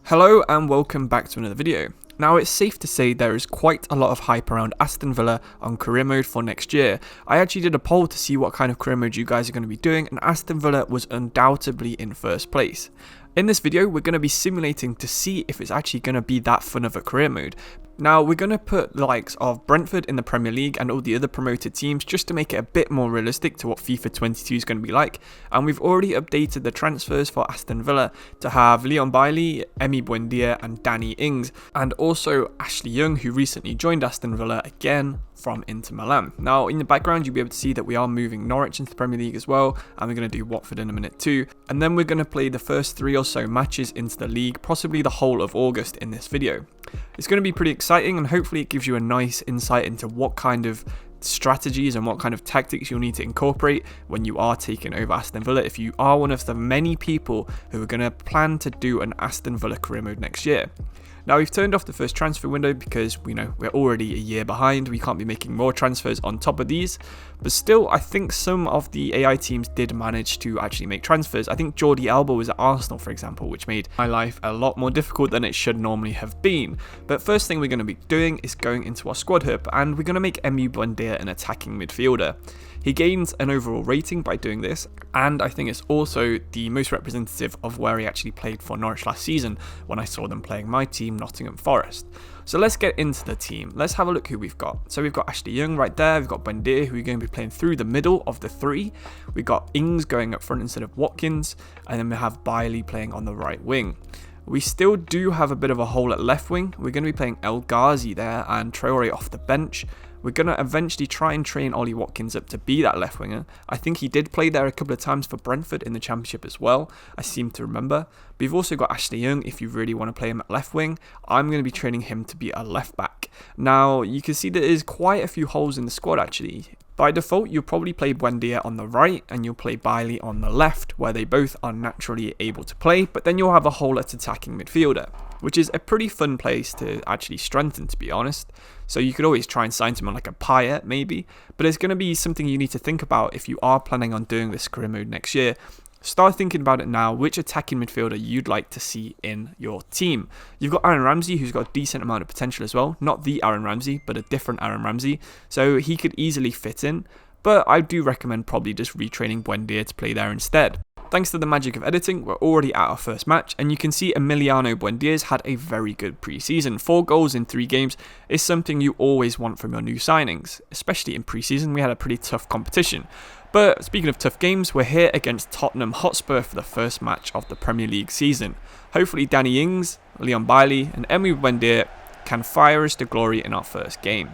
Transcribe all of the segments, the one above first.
Hello and welcome back to another video. Now it's safe to say there is quite a lot of hype around Aston Villa on career mode for next year. I actually did a poll to see what kind of career mode you guys are going to be doing, and Aston Villa was undoubtedly in first place. In this video we're going to be simulating to see if it's actually going to be that fun of a career mode. Now we're going to put the likes of Brentford in the Premier League and all the other promoted teams just to make it a bit more realistic to what FIFA 22 is going to be like, and we've already updated the transfers for Aston Villa to have Leon Bailey, Buendia and Danny Ings, and also Ashley Young, who recently joined Aston Villa again from Inter Milan. Now in the background you'll be able to see that we are moving Norwich into the Premier League as well, and we're going to do Watford in a minute too, and then we're going to play the first 3 or so matches into the league, possibly the whole of August in this video. It's going to be pretty exciting, and hopefully it gives you a nice insight into what kind of strategies and what kind of tactics you'll need to incorporate when you are taking over Aston Villa, if you are one of the many people who are going to plan to do an Aston Villa career mode next year. Now we've turned off the first transfer window because we know we're already a year behind, we can't be making more transfers on top of these, but still I think some of the AI teams did manage to actually make transfers. I think Jordi Alba was at Arsenal for example, which made my life a lot more difficult than it should normally have been. But first thing we're going to be doing is going into our squad hub, and we're going to make Buendia an attacking midfielder. He gains an overall rating by doing this, and I think it's also the most representative of where he actually played for Norwich last season when I saw them playing my team, Nottingham Forest. So let's get into the team. Let's have a look who we've got. So we've got Ashley Young right there, we've got Buendia, who are going to be playing through the middle of the 3. We've got Ings going up front instead of Watkins, and then we have Bailey playing on the right wing. We still do have a bit of a hole at left wing. We're going to be playing El Ghazi there and Traore off the bench. We're going to eventually try and train Ollie Watkins up to be that left winger. I think he did play there a couple of times for Brentford in the Championship as well, I seem to remember. But you've also got Ashley Young if you really want to play him at left wing. I'm going to be training him to be a left back. Now you can see there is quite a few holes in the squad actually. By default, you'll probably play Buendia on the right and you'll play Bailey on the left, where they both are naturally able to play, but then you'll have a hole at attacking midfielder, which is a pretty fun place to actually strengthen, to be honest. So you could always try and sign someone like a Payet maybe, but it's going to be something you need to think about if you are planning on doing this career mode next year. Start thinking about it now, which attacking midfielder you'd like to see in your team. You've got Aaron Ramsey, who's got a decent amount of potential as well. Not the Aaron Ramsey, but a different Aaron Ramsey. So he could easily fit in, but I do recommend probably just retraining Buendia to play there instead. Thanks to the magic of editing, we're already at our first match, and you can see Emiliano Buendia's had a very good pre-season. 4 goals in 3 games is something you always want from your new signings, especially in pre-season. We had a pretty tough competition. But speaking of tough games, we're here against Tottenham Hotspur for the first match of the Premier League season. Hopefully Danny Ings, Leon Bailey and Buendia can fire us to glory in our first game.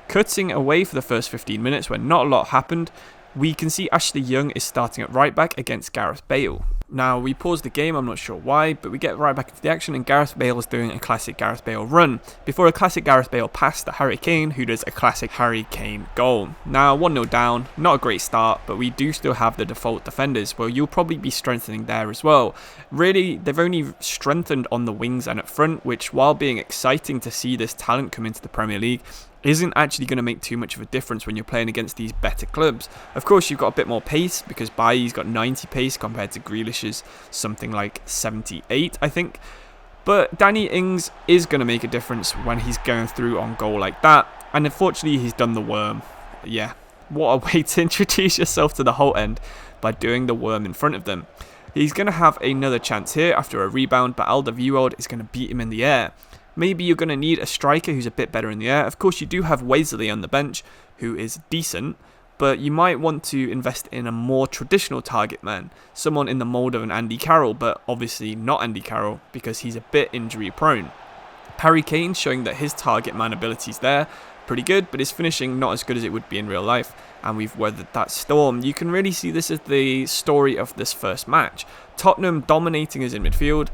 Cutting away for the first 15 minutes where not a lot happened, we can see Ashley Young is starting at right back against Gareth Bale. Now we pause the game, I'm not sure why, but we get right back into the action and Gareth Bale is doing a classic Gareth Bale run before a classic Gareth Bale pass to Harry Kane, who does a classic Harry Kane goal. Now 1-0 down, not a great start, but we do still have the default defenders. Well, you'll probably be strengthening there as well. Really, they've only strengthened on the wings and up front, which while being exciting to see this talent come into the Premier League, isn't actually going to make too much of a difference when you're playing against these better clubs. Of course, you've got a bit more pace because Bailly's got 90 pace compared to Grealish's something like 78, I think. But Danny Ings is going to make a difference when he's going through on goal like that. And unfortunately, he's done the worm. Yeah, what a way to introduce yourself to the whole end by doing the worm in front of them. He's going to have another chance here after a rebound, but Alderweireld is going to beat him in the air. Maybe you're going to need a striker who's a bit better in the air. Of course, you do have Wesley on the bench, who is decent, but you might want to invest in a more traditional target man, someone in the mould of an Andy Carroll, but obviously not Andy Carroll because he's a bit injury prone. Harry Kane showing that his target man ability's there, pretty good, but his finishing not as good as it would be in real life, and we've weathered that storm. You can really see this as the story of this first match. Tottenham dominating us in midfield,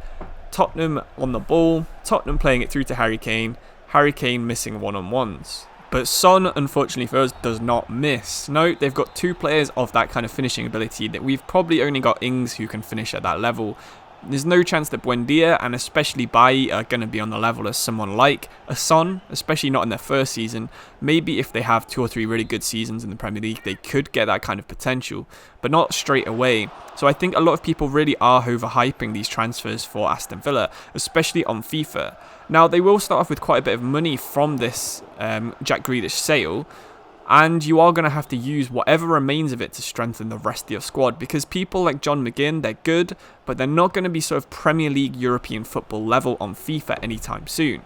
Tottenham on the ball, Tottenham playing it through to Harry Kane missing one-on-ones. But Son, unfortunately for us, does not miss. No, they've got 2 players of that kind of finishing ability that we've probably only got Ings who can finish at that level. There's no chance that Buendia and especially Bai are going to be on the level as someone like a Son, especially not in their first season. Maybe if they have 2 or 3 really good seasons in the Premier League, they could get that kind of potential, but not straight away. So I think a lot of people really are overhyping these transfers for Aston Villa, especially on FIFA. Now, they will start off with quite a bit of money from this Jack Grealish sale, and you are going to have to use whatever remains of it to strengthen the rest of your squad, because people like John McGinn, they're good, but they're not going to be sort of Premier League European football level on FIFA anytime soon.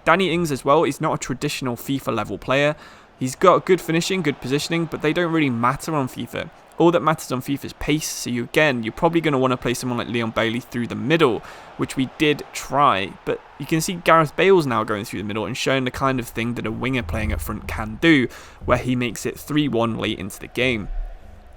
Danny Ings as well is not a traditional FIFA level player. He's got good finishing, good positioning, but they don't really matter on FIFA. All that matters on FIFA is pace, so you're probably going to want to play someone like Leon Bailey through the middle, which we did try, but you can see Gareth Bale's now going through the middle and showing the kind of thing that a winger playing up front can do, where he makes it 3-1 late into the game.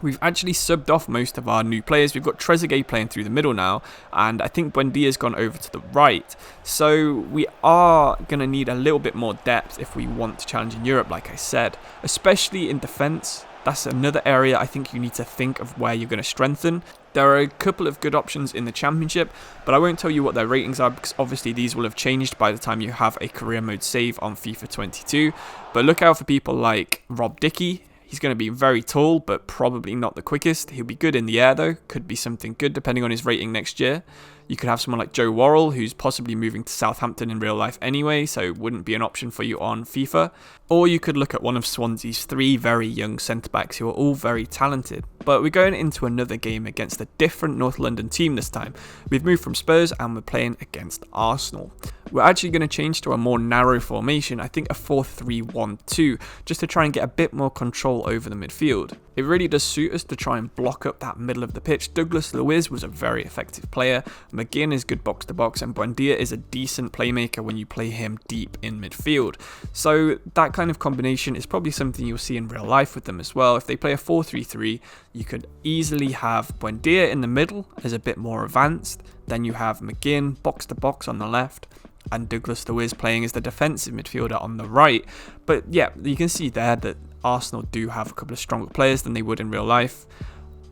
We've actually subbed off most of our new players. We've got Trezeguet playing through the middle now, and I think Buendia's gone over to the right. So we are going to need a little bit more depth if we want to challenge in Europe, like I said, especially in defence. That's another area I think you need to think of where you're going to strengthen. There are a couple of good options in the Championship, but I won't tell you what their ratings are because obviously these will have changed by the time you have a career mode save on FIFA 22. But look out for people like Rob Dickey. He's going to be very tall, but probably not the quickest. He'll be good in the air though. Could be something good depending on his rating next year. You could have someone like Joe Worrell, who's possibly moving to Southampton in real life anyway, so wouldn't be an option for you on FIFA. Or you could look at one of Swansea's 3 very young centre-backs who are all very talented. But we're going into another game against a different North London team this time. We've moved from Spurs and we're playing against Arsenal. We're actually going to change to a more narrow formation, I think a 4-3-1-2, just to try and get a bit more control over the midfield. It really does suit us to try and block up that middle of the pitch. Douglas Luiz was a very effective player, McGinn is good box to box, and Buendia is a decent playmaker when you play him deep in midfield. So that kind of combination is probably something you'll see in real life with them as well. If they play a 4-3-3, you could easily have Buendia in the middle as a bit more advanced, then you have McGinn box to box on the left, and Douglas Luiz playing as the defensive midfielder on the right. But yeah, you can see there that Arsenal do have a couple of stronger players than they would in real life.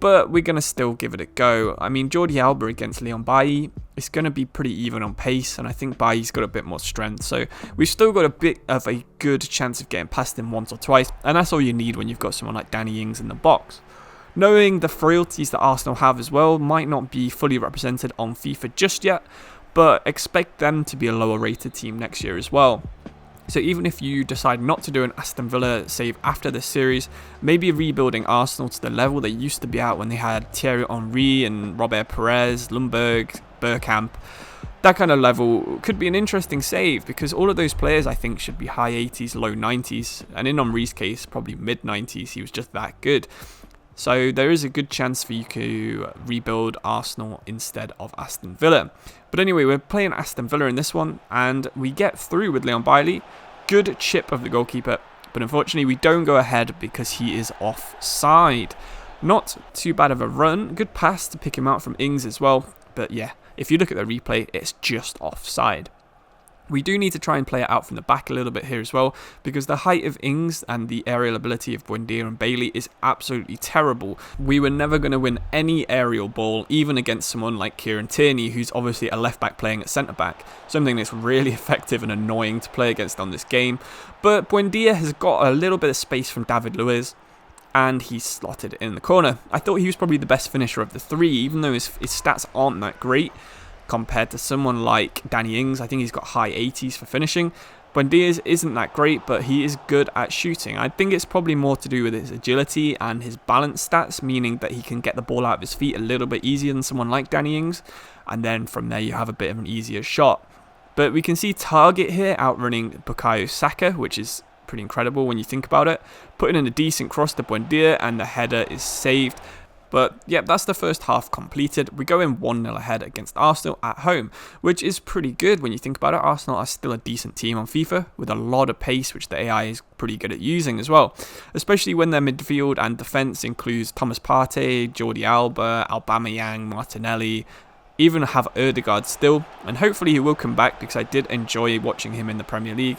But we're going to still give it a go. I mean, Jordi Alba against Leon Bailly, it's going to be pretty even on pace, and I think Bailly's got a bit more strength. So we've still got a bit of a good chance of getting past him once or twice, and that's all you need when you've got someone like Danny Ings in the box. Knowing the frailties that Arsenal have as well might not be fully represented on FIFA just yet, but expect them to be a lower rated team next year as well. So even if you decide not to do an Aston Villa save after this series, maybe rebuilding Arsenal to the level they used to be at when they had Thierry Henry and Robert Perez, Lundberg, Bergkamp, that kind of level could be an interesting save, because all of those players I think should be high 80s, low 90s, and in Henry's case probably mid 90s, he was just that good. So there is a good chance for you to rebuild Arsenal instead of Aston Villa. But anyway, we're playing Aston Villa in this one, and we get through with Leon Bailly. Good chip of the goalkeeper, but unfortunately we don't go ahead because he is offside. Not too bad of a run. Good pass to pick him out from Ings as well. But yeah, if you look at the replay, it's just offside. We do need to try and play it out from the back a little bit here as well, because the height of Ings and the aerial ability of Buendia and Bailey is absolutely terrible. We were never going to win any aerial ball, even against someone like Kieran Tierney, who's obviously a left back playing at centre back, something that's really effective and annoying to play against on this game. But Buendia has got a little bit of space from David Luiz, and he's slotted in the corner. I thought he was probably the best finisher of the 3, even though his stats aren't that great compared to someone like Danny Ings. I think he's got high 80s for finishing. Buendia's isn't that great, but he is good at shooting. I think it's probably more to do with his agility and his balance stats, meaning that he can get the ball out of his feet a little bit easier than someone like Danny Ings, and then from there you have a bit of an easier shot. But we can see Target here outrunning Bukayo Saka, which is pretty incredible when you think about it. Putting in a decent cross to Buendia, and the header is saved. But yeah, that's the first half completed. We go in 1-0 ahead against Arsenal at home, which is pretty good when you think about it. Arsenal are still a decent team on FIFA with a lot of pace, which the AI is pretty good at using as well, especially when their midfield and defence includes Thomas Partey, Jordi Alba, Aubameyang, Martinelli, even have Ødegaard still, and hopefully he will come back because I did enjoy watching him in the Premier League.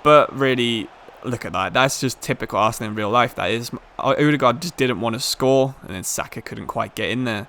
But really, look at that. That's just typical Arsenal in real life, that is. Ødegaard just didn't want to score, and then Saka couldn't quite get in there.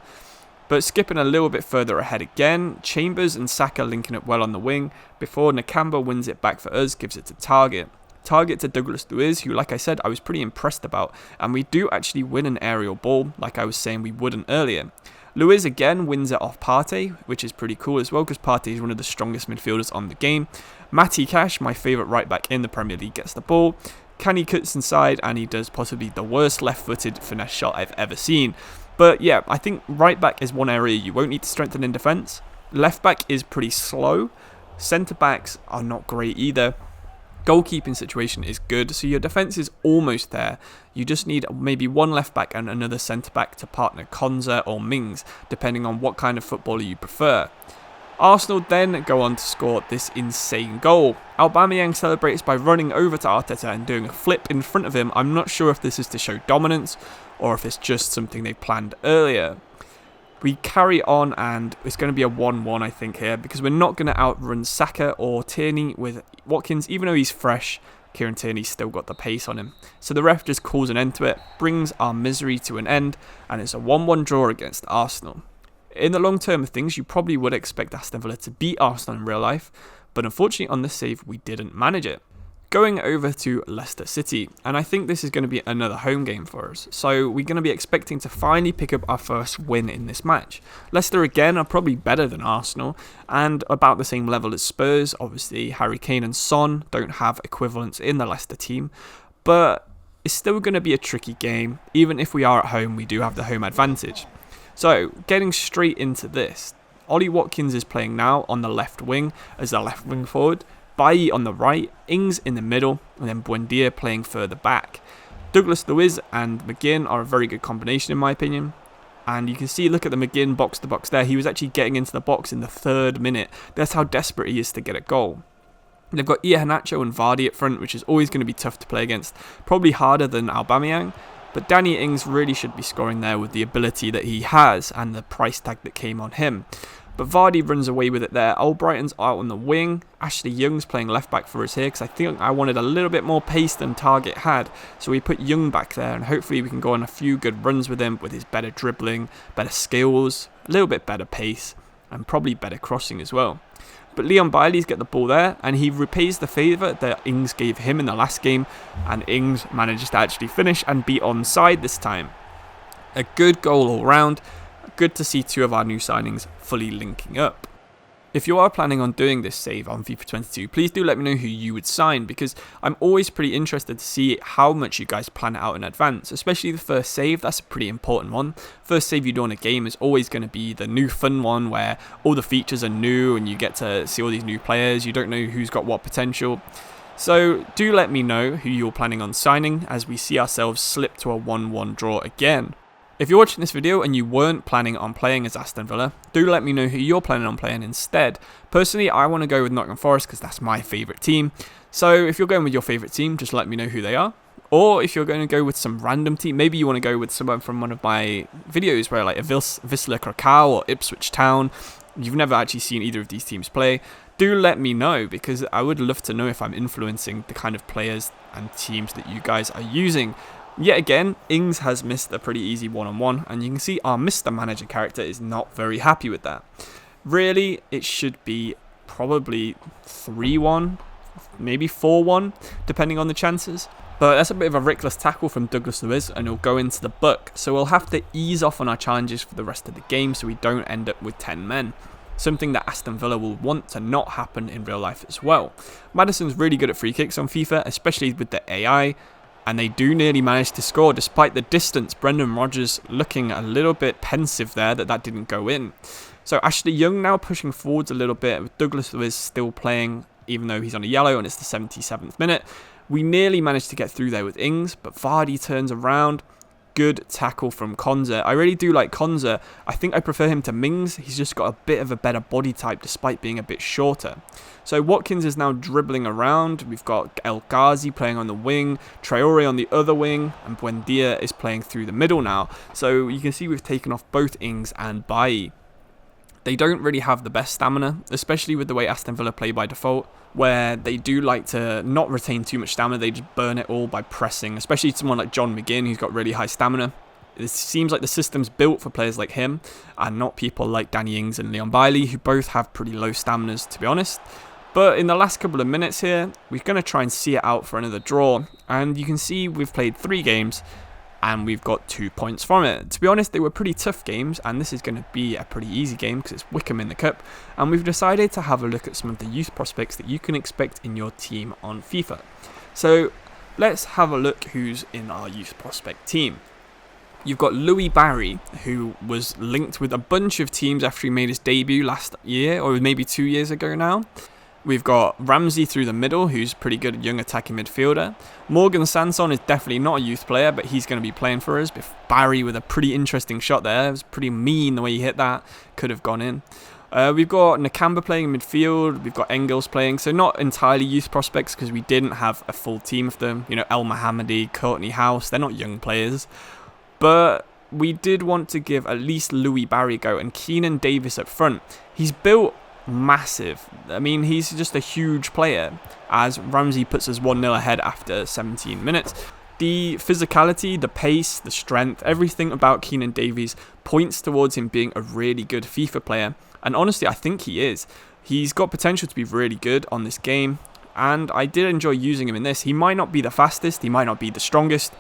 But skipping a little bit further ahead again, Chambers and Saka linking up well on the wing before Nakamba wins it back for us, gives it to Target. Target to Douglas Luiz, who, like I said, I was pretty impressed about, and we do actually win an aerial ball, like I was saying we wouldn't earlier. Luiz again wins it off Partey, which is pretty cool as well, because Partey is one of the strongest midfielders on the game. Matty Cash, my favourite right back in the Premier League, gets the ball. Kenny cuts inside, and he does possibly the worst left-footed finesse shot I've ever seen. But yeah, I think right back is one area you won't need to strengthen in defence. Left back is pretty slow. Centre backs are not great either. Goalkeeping situation is good, so your defence is almost there. You just need maybe one left back and another centre back to partner Konza or Mings, depending on what kind of footballer you prefer. Arsenal then go on to score this insane goal. Aubameyang celebrates by running over to Arteta and doing a flip in front of him. I'm not sure if this is to show dominance or if it's just something they planned earlier. We carry on, and it's going to be a 1-1, I think, here, because we're not going to outrun Saka or Tierney with Watkins. Even though he's fresh, Kieran Tierney's still got the pace on him. So the ref just calls an end to it, brings our misery to an end, and it's a 1-1 draw against Arsenal. In the long term of things, you probably would expect Aston Villa to beat Arsenal in real life, but unfortunately on this save, we didn't manage it. Going over to Leicester City, and I think this is going to be another home game for us, so we're going to be expecting to finally pick up our first win in this match. Leicester again are probably better than Arsenal, and about the same level as Spurs. Obviously Harry Kane and Son don't have equivalents in the Leicester team, but it's still going to be a tricky game. Even if we are at home, we do have the home advantage. So getting straight into this, Ollie Watkins is playing now on the left wing as the left wing forward, Bailly on the right, Ings in the middle, and then Buendia playing further back. Douglas Luiz and McGinn are a very good combination in my opinion. And you can see, look at the McGinn box to box there. He was actually getting into the box in the 3rd minute. That's how desperate he is to get a goal. They've got Iheanacho and Vardy up front, which is always going to be tough to play against. Probably harder than Aubameyang. But Danny Ings really should be scoring there with the ability that he has and the price tag that came on him. But Vardy runs away with it there. Albrighton's out on the wing. Ashley Young's playing left back for us here because I think I wanted a little bit more pace than Target had. So we put Young back there, and hopefully we can go on a few good runs with him with his better dribbling, better skills, a little bit better pace, and probably better crossing as well. But Leon Bailey's get the ball there, and he repays the favour that Ings gave him in the last game, and Ings manages to actually finish and be onside this time. A good goal all round. Good to see 2 of our new signings fully linking up. If you are planning on doing this save on FIFA 22, please do let me know who you would sign, because I'm always pretty interested to see how much you guys plan it out in advance, especially the first save. That's a pretty important one. First save you do on a game is always going to be the new fun one where all the features are new and you get to see all these new players. You don't know who's got what potential. So do let me know who you're planning on signing as we see ourselves slip to a 1-1 draw again. If you're watching this video and you weren't planning on playing as Aston Villa, do let me know who you're planning on playing instead. Personally, I want to go with Nottingham Forest because that's my favourite team. So if you're going with your favourite team, just let me know who they are. Or if you're going to go with some random team, maybe you want to go with someone from one of my videos where like a Wisla Krakow or Ipswich Town. You've never actually seen either of these teams play. Do let me know, because I would love to know if I'm influencing the kind of players and teams that you guys are using. Yet again, Ings has missed a pretty easy one-on-one, and you can see our Mr. Manager character is not very happy with that. Really, it should be probably 3-1, maybe 4-1, depending on the chances. But that's a bit of a reckless tackle from Douglas Luiz, and he'll go into the book. So we'll have to ease off on our challenges for the rest of the game so we don't end up with 10 men. Something that Aston Villa will want to not happen in real life as well. Maddison's really good at free kicks on FIFA, especially with the AI. And they do nearly manage to score despite the distance. Brendan Rodgers looking a little bit pensive there that didn't go in. So Ashley Young now pushing forwards a little bit, with Douglas Luiz still playing even though he's on a yellow and it's the 77th minute. We nearly managed to get through there with Ings, but Vardy turns around. Good tackle from Konza. I really do like Konza. I think I prefer him to Mings. He's just got a bit of a better body type despite being a bit shorter. So Watkins is now dribbling around. We've got El Ghazi playing on the wing, Traore on the other wing, and Buendia is playing through the middle now. So you can see we've taken off both Ings and Bailly. They don't really have the best stamina, especially with the way Aston Villa play by default, where they do like to not retain too much stamina. They just burn it all by pressing, especially someone like John McGinn, who's got really high stamina. It seems like the system's built for players like him and not people like Danny Ings and Leon Bailey, who both have pretty low staminas, to be honest. But in the last couple of minutes here, we're going to try and see it out for another draw. And you can see we've played 3 games and we've got 2 points from it. To be honest, they were pretty tough games, and this is going to be a pretty easy game because it's Wickham in the cup. And we've decided to have a look at some of the youth prospects that you can expect in your team on FIFA. So let's have a look who's in our youth prospect team. You've got Louis Barry, who was linked with a bunch of teams after he made his debut last year, or maybe 2 years ago now. We've got Ramsey through the middle, who's pretty good young attacking midfielder. Morgan Sanson is definitely not a youth player, but he's going to be playing for us. Barry with a pretty interesting shot there. It was pretty mean the way he hit that. Could have gone in. We've got Nakamba playing in midfield. We've got Engels playing. So not entirely youth prospects because we didn't have a full team of them. You know, El Mohammadi, Courtney House. They're not young players. But we did want to give at least Louis Barry a go. And Keenan Davis up front. He's built massive. I mean, he's just a huge player, as Ramsey puts us 1-0 ahead after 17 minutes. The physicality, the pace, the strength, everything about Keenan Davies points towards him being a really good FIFA player, and honestly I think he is. He's got potential to be really good on this game, and I did enjoy using him in this. He might not be the fastest, he might not be the strongest,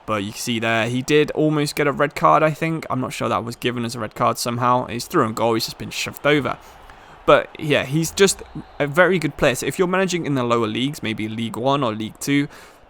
but you can see there, he did almost get a red card, I think. I'm not sure that was given as a red card somehow. He's through on goal, he's just been shoved over. But yeah, he's just a very good player. So if you're managing in the lower leagues, maybe League 1 or League 2,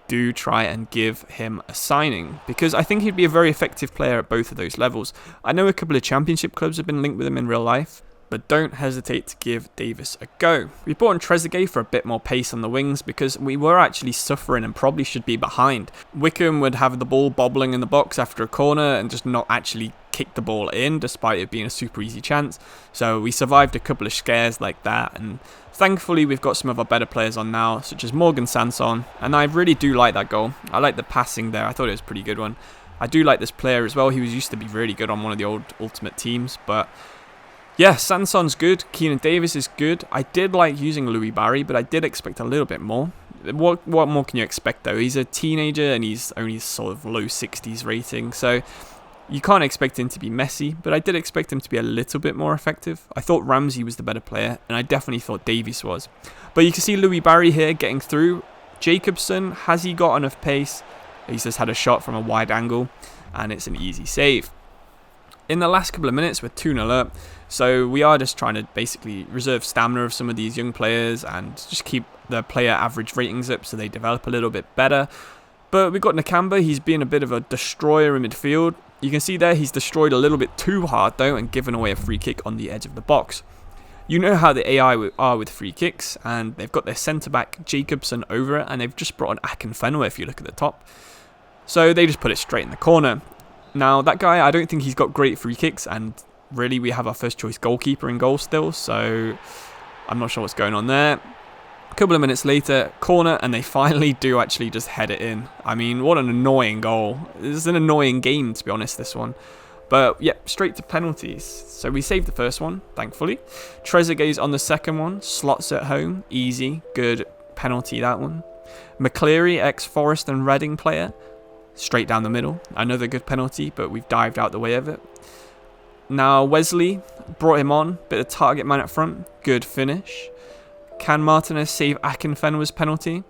do try and give him a signing, because I think he'd be a very effective player at both of those levels. I know a couple of championship clubs have been linked with him in real life, but don't hesitate to give Davis a go. We brought in Trezeguet for a bit more pace on the wings because we were actually suffering and probably should be behind. Wickham would have the ball bobbling in the box after a corner and just not actually kick the ball in despite it being a super easy chance. So we survived a couple of scares like that, and thankfully we've got some of our better players on now, such as Morgan Sanson, and I really do like that goal. I like the passing there, I thought it was a pretty good one. I do like this player as well. He used to be really good on one of the old Ultimate teams, but yeah, Sanson's good. Keenan Davis is good. I did like using Louis Barry, but I did expect a little bit more. What more can you expect though? He's a teenager and he's only sort of low 60s rating, so you can't expect him to be messy, but I did expect him to be a little bit more effective. I thought Ramsey was the better player, and I definitely thought Davies was. But you can see Louis Barry here getting through. Jacobson, has he got enough pace? He's just had a shot from a wide angle, and it's an easy save. In the last couple of minutes, we're 2-0 up, so we are just trying to basically reserve stamina of some of these young players and just keep the player average ratings up so they develop a little bit better. But we've got Nakamba. He's been a bit of a destroyer in midfield. You can see there he's destroyed a little bit too hard though and given away a free kick on the edge of the box. You know how the AI are with free kicks, and they've got their centre-back Jacobson over it, and they've just brought on Akinfenwa if you look at the top. So they just put it straight in the corner. Now that guy, I don't think he's got great free kicks, and really we have our first choice goalkeeper in goal still, so I'm not sure what's going on there. A couple of minutes later, corner, and they finally do actually just head it in. I mean, what an annoying goal. This is an annoying game, to be honest, this one. But yeah, straight to penalties. So we saved the first one, thankfully. Trezeguet's on the second one, slots it home, easy, good penalty that one. McCleary, ex-Forest and Reading player, straight down the middle. Another good penalty, but we've dived out the way of it. Now Wesley, brought him on, bit of target man up front, good finish. Can Martinez save Akinfenwa's penalty?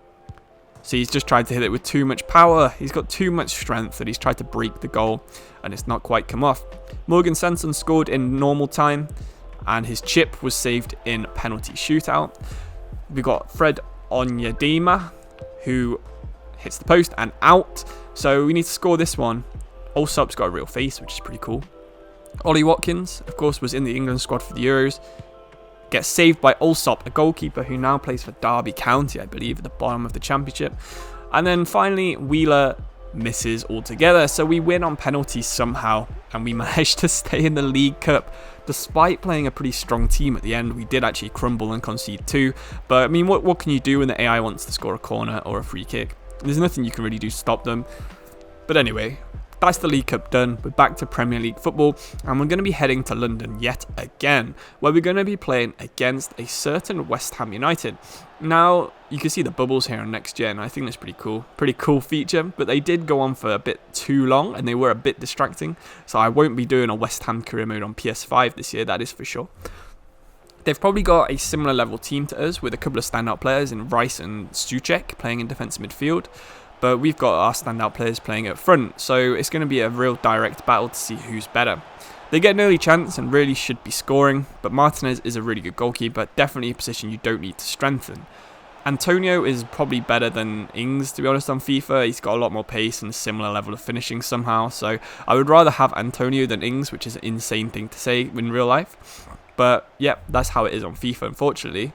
So he's just tried to hit it with too much power. He's got too much strength that he's tried to break the goal, and it's not quite come off. Morgan Sanson scored in normal time, and his chip was saved in penalty shootout. We got Fred Onyedema, who hits the post and out. So we need to score this one. Allsop's got a real face, which is pretty cool. Ollie Watkins, of course, was in the England squad for the Euros. Gets saved by Allsop, a goalkeeper who now plays for Derby County, I believe, at the bottom of the championship. And then finally, Wheeler misses altogether. So we win on penalties somehow, and we managed to stay in the League Cup. Despite playing a pretty strong team at the end, we did actually crumble and concede 2. But I mean, what can you do when the AI wants to score a corner or a free kick? There's nothing you can really do to stop them. But anyway, that's the League Cup done. We're back to Premier League football, and we're going to be heading to London yet again, where we're going to be playing against a certain West Ham United. Now, you can see the bubbles here on Next Gen. I think that's pretty cool feature, but they did go on for a bit too long, and they were a bit distracting, so I won't be doing a West Ham career mode on PS5 this year, that is for sure. They've probably got a similar level team to us, with a couple of standout players in Rice and Souček playing in defensive midfield. But we've got our standout players playing up front, so it's going to be a real direct battle to see who's better. They get an early chance and really should be scoring, but Martinez is a really good goalkeeper, definitely a position you don't need to strengthen. Antonio is probably better than Ings, to be honest, on FIFA. He's got a lot more pace and a similar level of finishing somehow, so I would rather have Antonio than Ings, which is an insane thing to say in real life. But yeah, that's how it is on FIFA, unfortunately.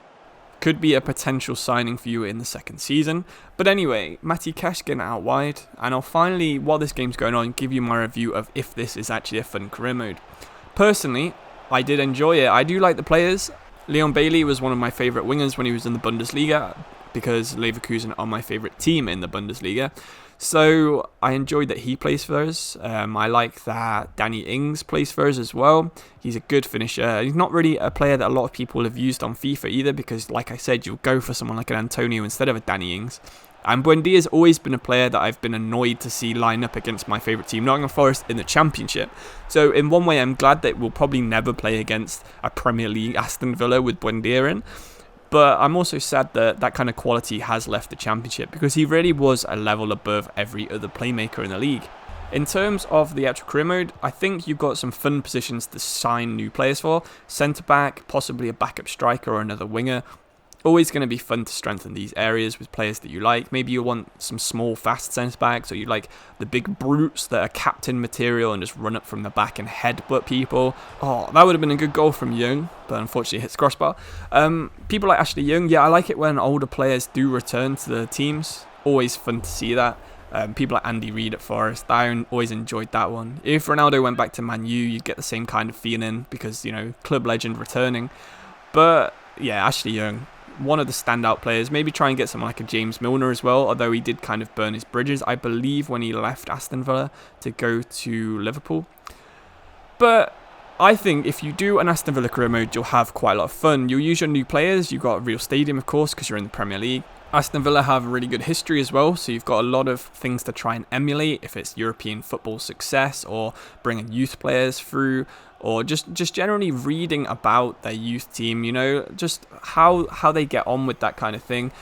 Could be a potential signing for you in the second season. But anyway, Matty Cash getting out wide, and I'll finally, while this game's going on, give you my review of if this is actually a fun career mode. Personally, I did enjoy it. I do like the players. Leon Bailey was one of my favourite wingers when he was in the Bundesliga, because Leverkusen are my favourite team in the Bundesliga. So I enjoyed that he plays for us. I like that Danny Ings plays for us as well. He's a good finisher. He's not really a player that a lot of people have used on FIFA either, because like I said, you'll go for someone like an Antonio instead of a Danny Ings. And Buendia has always been a player that I've been annoyed to see line up against my favourite team, Nottingham Forest, in the Championship. So in one way, I'm glad that we'll probably never play against a Premier League Aston Villa with Buendia in. But I'm also sad that that kind of quality has left the Championship, because he really was a level above every other playmaker in the league. In terms of the actual career mode, I think you've got some fun positions to sign new players for. Centre-back, possibly a backup striker or another winger. Always going to be fun to strengthen these areas with players that you like. Maybe you want some small, fast centre-backs, or you like the big brutes that are captain material and just run up from the back and headbutt people. Oh, that would have been a good goal from Young, but unfortunately hits crossbar. People like Ashley Young, yeah, I like it when older players do return to the teams. Always fun to see that. People like Andy Reid at Forest, I always enjoyed that one. If Ronaldo went back to Man U, you'd get the same kind of feeling, because, you know, club legend returning. But yeah, Ashley Young, one of the standout players. Maybe try and get someone like a James Milner as well, although he did kind of burn his bridges, I believe, when he left Aston Villa to go to Liverpool. But I think if you do an Aston Villa career mode, you'll have quite a lot of fun. You'll use your new players. You've got a real stadium, of course, because you're in the Premier League. Aston Villa have a really good history as well, so you've got a lot of things to try and emulate, if it's European football success or bringing youth players through, or just generally reading about their youth team, you know, just how they get on with that kind of thing.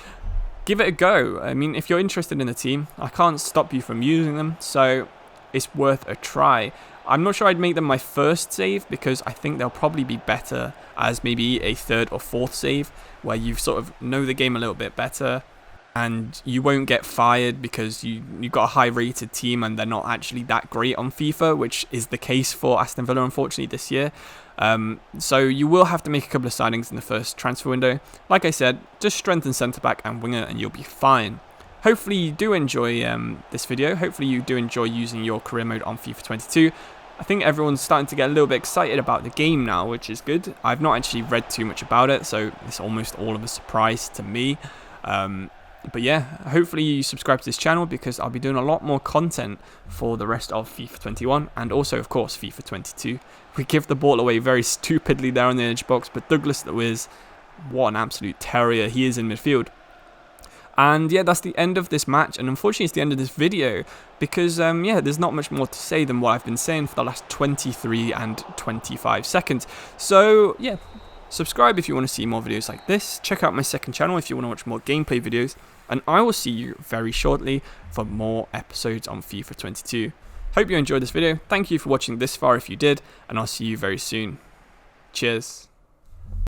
Give it a go. I mean, if you're interested in the team, I can't stop you from using them, so it's worth a try. I'm not sure I'd make them my first save, because I think they'll probably be better as maybe a third or fourth save, where you sort of know the game a little bit better and you won't get fired because you've got a high rated team and they're not actually that great on FIFA, which is the case for Aston Villa, unfortunately, this year. So you will have to make a couple of signings in the first transfer window. Like I said, just strengthen centre-back and winger and you'll be fine. Hopefully you do enjoy this video. Hopefully you do enjoy using your career mode on FIFA 22. I think everyone's starting to get a little bit excited about the game now, which is good. I've not actually read too much about it, so it's almost all of a surprise to me. But yeah, hopefully you subscribe to this channel, because I'll be doing a lot more content for the rest of FIFA 21 and also, of course, FIFA 22. We give the ball away very stupidly there on the edge box, but Douglas the Wiz, what an absolute terrier he is in midfield. And yeah, that's the end of this match, and unfortunately it's the end of this video, because yeah, there's not much more to say than what I've been saying for the last 23 and 25 seconds. So yeah, subscribe if you want to see more videos like this. Check out my second channel if you want to watch more gameplay videos, and I will see you very shortly for more episodes on FIFA 22. Hope you enjoyed this video. Thank you for watching this far if you did, and I'll see you very soon. Cheers.